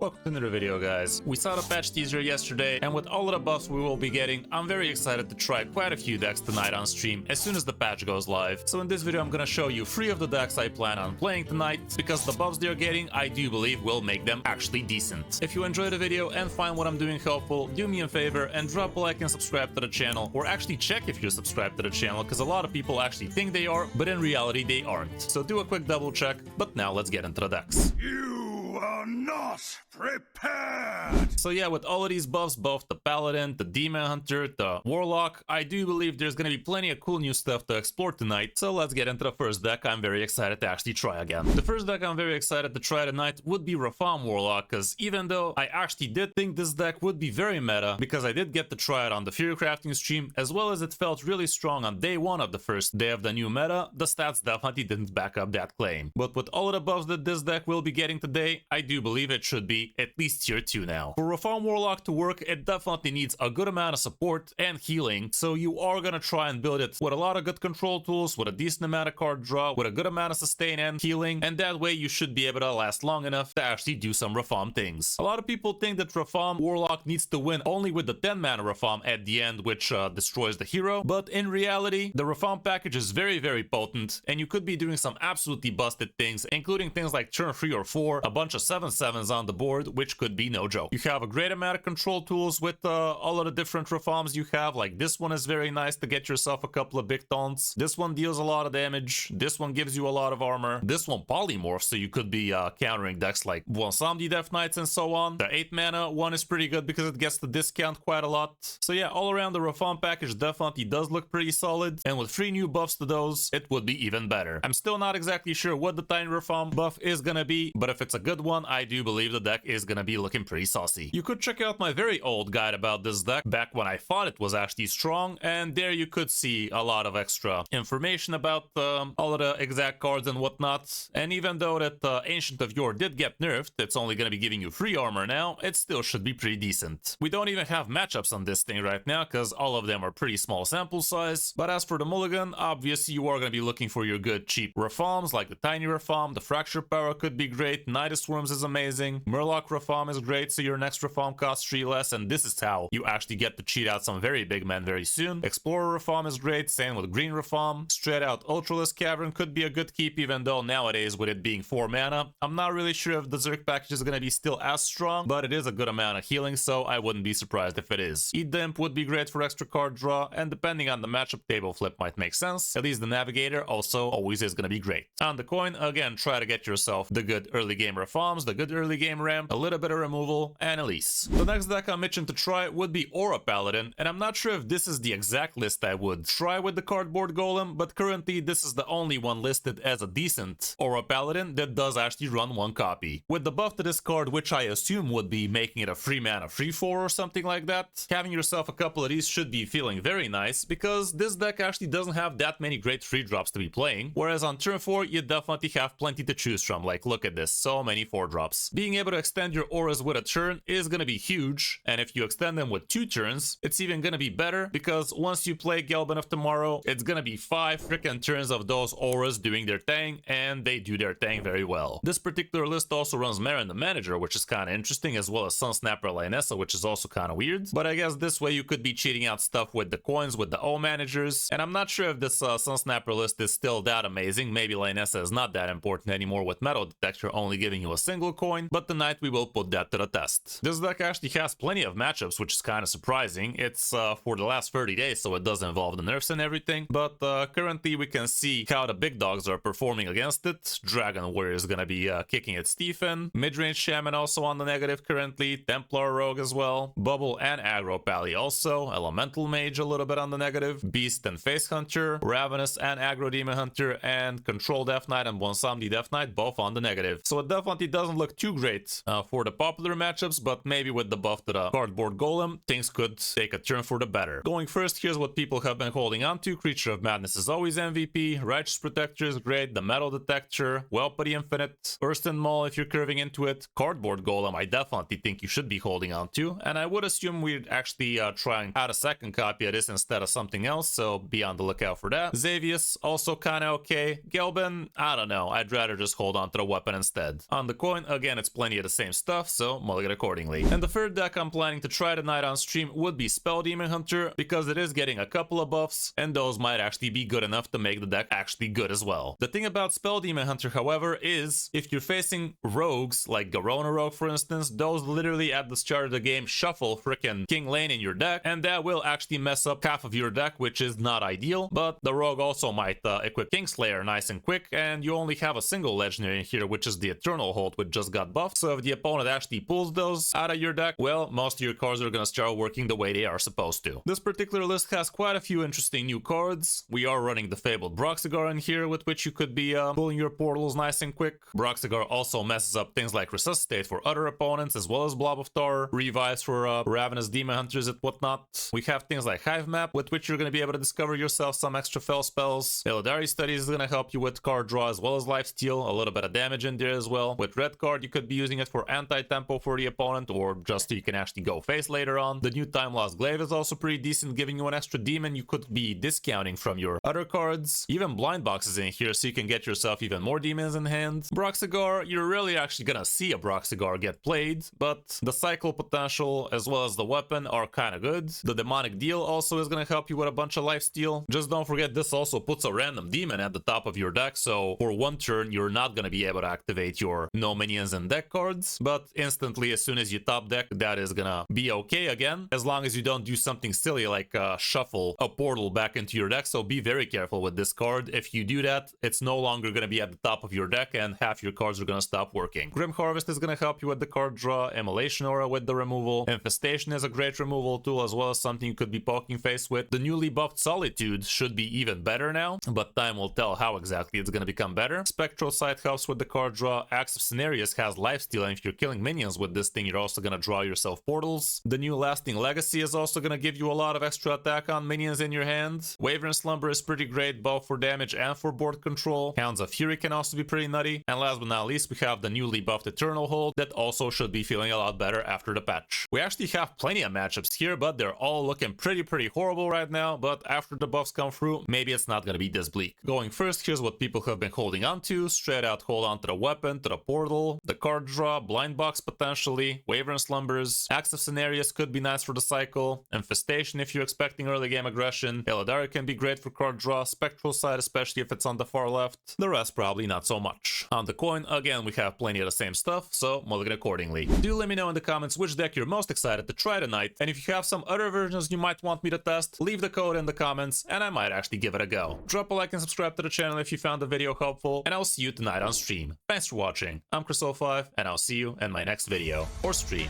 Welcome to another video, guys. We saw the patch teaser yesterday, and with all of the buffs we will be getting, I'm very excited to try quite a few decks tonight on stream as soon as the patch goes live. So in this video I'm gonna show you 3 of the decks I plan on playing tonight, because the buffs they're getting I do believe will make them actually decent. If you enjoy the video and find what I'm doing helpful, do me a favor and drop a like and subscribe to the channel, or actually check if you're subscribed to the channel, because a lot of people actually think they are, but in reality they aren't. So do a quick double check, but now let's get into the decks. You are not prepared! So yeah, with all of these buffs, both the Paladin, the Demon Hunter, the Warlock, I do believe there's gonna be plenty of cool new stuff to explore tonight. So let's get into the first deck I'm very excited to actually try again. The first deck I'm very excited to try tonight would be Rafaam Warlock, because even though I actually did think this deck would be very meta, because I did get to try it on the Fury Crafting stream, as well as it felt really strong on day 1 of the first day of the new meta, the stats definitely didn't back up that claim. But with all of the buffs that this deck will be getting today, I do believe it should be at least tier 2 now. For Rafaam Warlock to work, it definitely needs a good amount of support and healing, so you are gonna try and build it with a lot of good control tools, with a decent amount of card draw, with a good amount of sustain and healing, and that way you should be able to last long enough to actually do some Rafaam things. A lot of people think that Rafaam Warlock needs to win only with the 10 mana Rafaam at the end, which destroys the hero, but in reality, the Rafaam package is very potent, and you could be doing some absolutely busted things, including things like turn 3 or 4, a bunch of 7/7s on the board, which could be no joke. You have a great amount of control tools with all of the different Rafaams you have. Like this one is very nice to get yourself a couple of big taunts. This one deals a lot of damage. This one gives you a lot of armor. This one polymorphs, so you could be countering decks like Warlock Death Knights and so on. The 8 mana one is pretty good because it gets the discount quite a lot. So yeah, all around the Rafaam package definitely does look pretty solid, and with 3 new buffs to those, it would be even better. I'm still not exactly sure what the Tiny Rafaam buff is gonna be, but if it's a good one, I do believe the deck is gonna be looking pretty saucy. You could check out my very old guide about this deck back when I thought it was actually strong, and there you could see a lot of extra information about all of the exact cards and whatnot. And even though that Ancient of Yore did get nerfed, it's only gonna be giving you 3 armor now, it still should be pretty decent. We don't even have matchups on this thing right now, because all of them are pretty small sample size. But as for the mulligan, obviously you are gonna be looking for your good cheap Rafaams, like the Tiny Rafaam. The Fracture Power could be great. Nidus Worms is amazing. Murloc Rafaam is great, so your next Rafaam costs 3 less, and this is how you actually get to cheat out some very big men very soon. Explorer Rafaam is great, same with Green Rafaam. Straight out Ultralisk Cavern could be a good keep, even though nowadays with it being 4 mana, I'm not really sure if the Zerg package is gonna be still as strong, but it is a good amount of healing, so I wouldn't be surprised if it is. Eat the Imp would be great for extra card draw, and depending on the matchup, table flip might make sense. At least the Navigator also always is gonna be great. On the coin, again, try to get yourself the good early game Rafaams, the good early game ramp, a little bit of removal, and Elise. The next deck I'm itching to try would be Aura Paladin, and I'm not sure if this is the exact list I would try with the Cardboard Golem, but currently this is the only one listed as a decent Aura Paladin that does actually run 1 copy. With the buff to this card, which I assume would be making it a 3 mana 3/4 or something like that, having yourself a couple of these should be feeling very nice, because this deck actually doesn't have that many great 3 drops to be playing, whereas on turn 4 you definitely have plenty to choose from. Like, look at this, so many 4 drops. Being able to extend your auras with a turn is gonna be huge, and if you extend them with 2 turns, it's even gonna be better, because once you play Gelbin of Tomorrow, it's gonna be 5 freaking turns of those auras doing their thing, and they do their thing very well. This particular list also runs Marin the Manager, which is kind of interesting, as well as Sunsnapper Lionessa, which is also kind of weird, but I guess this way you could be cheating out stuff with the coins with the O managers, and I'm not sure if this Sunsnapper list is still that amazing. Maybe Lionessa is not that important anymore with Metal Detector only giving you a single coin, but tonight we will put that to the test. This deck actually has plenty of matchups, which is kind of surprising. It's for the last 30 days, so it does involve the nerfs and everything, but currently we can see how the big dogs are performing against it. Dragon Warrior is gonna be kicking its teeth in. Midrange Shaman also on the negative currently. Templar Rogue as well. Bubble and Aggro Pally also. Elemental Mage a little bit on the negative. Beast and Face Hunter. Ravenous and Aggro Demon Hunter, and Control Death Knight and Bonsam Death Knight both on the negative. So it definitely doesn't look too great for the popular matchups, but maybe with the buff to the Cardboard Golem, things could take a turn for the better. Going first, here's what people have been holding on to. Creature of Madness is always MVP. Righteous Protector is great. The Metal Detector. Whelpity Infinite. Burst Maul if you're curving into it. Cardboard Golem I definitely think you should be holding on to, and I would assume we'd actually try out a second copy of this instead of something else, so be on the lookout for that. Xavius also kind of okay. Gelbin, I don't know, I'd rather just hold on to the weapon instead. On the coin, coin, again, it's plenty of the same stuff, so mulligan accordingly. And the third deck I'm planning to try tonight on stream would be Spell Demon Hunter, because it is getting a couple of buffs, and those might actually be good enough to make the deck actually good as well. The thing about Spell Demon Hunter, however, is if you're facing rogues, like Garona Rogue for instance, those literally at the start of the game shuffle frickin' King Lane in your deck, and that will actually mess up half of your deck, which is not ideal, but the rogue also might equip Kingslayer nice and quick, and you only have a single legendary in here, which is the Eternal Hold, which just got buffed, so if the opponent actually pulls those out of your deck, well, most of your cards are gonna start working the way they are supposed to. This particular list has quite a few interesting new cards. We are running the Fabled Broxigar in here, with which you could be pulling your portals nice and quick. Broxigar also messes up things like Resuscitate for other opponents, as well as Blob of Tar, Revives for Ravenous Demon Hunters and whatnot. We have things like Hive Map, with which you're going to be able to discover yourself some extra fell spells. Illidari Studies is going to help you with card draw as well as lifesteal, a little bit of damage in there as well. With Red Card, you could be using it for anti-tempo for the opponent, or just so you can actually go face later on. The new Time Lost Glaive is also pretty decent, giving you an extra demon you could be discounting from your other cards. Even Blind Box is in here, so you can get yourself even more demons in hand. Broxigar, you're really actually gonna see a Broxigar get played, but the cycle potential as well as the weapon are kind of good. The Demonic Deal also is gonna help you with a bunch of lifesteal. Just don't forget, this also puts a random demon at the top of your deck, so for one turn you're not gonna be able to activate your no minions and deck cards, but instantly as soon as you top deck, that is gonna be okay again, as long as you don't do something silly like shuffle a portal back into your deck. So be very careful with this card. If you do that, it's no longer gonna be at the top of your deck and half your cards are gonna stop working. Grim Harvest is gonna help you with the card draw, Immolation Aura with the removal, Infestation is a great removal tool as well as something you could be poking face with. The newly buffed Solitude should be even better now, but time will tell how exactly it's gonna become better. Spectral Sight helps with the card draw, Axe of Cenarius has lifesteal, and if you're killing minions with this thing, you're also gonna draw yourself portals. The new Lasting Legacy is also gonna give you a lot of extra attack on minions in your hand. Wavering Slumber is pretty great both for damage and for board control. Hounds of Fury can also be pretty nutty. And last but not least, we have the newly buffed Eternal Hold that also should be feeling a lot better after the patch. We actually have plenty of matchups here, but they're all looking pretty horrible right now, but after the buffs come through, maybe it's not gonna be this bleak. Going first, here's what people have been holding on to. Straight out hold on to the weapon, to the portal, the card draw, Blind Box potentially, Wavering Slumbers, Axe of Cenarius could be nice for the cycle, Infestation if you're expecting early game aggression, Illidari can be great for card draw, Spectral Sight especially if it's on the far left, the rest probably not so much. On the coin, again, we have plenty of the same stuff, so mulligan accordingly. Do let me know in the comments which deck you're most excited to try tonight, and if you have some other versions you might want me to test, leave the code in the comments and I might actually give it a go. Drop a like and subscribe to the channel if you found the video helpful, and I'll see you tonight on stream. Thanks for watching. I'm Kris05, and I'll see you in my next video or stream.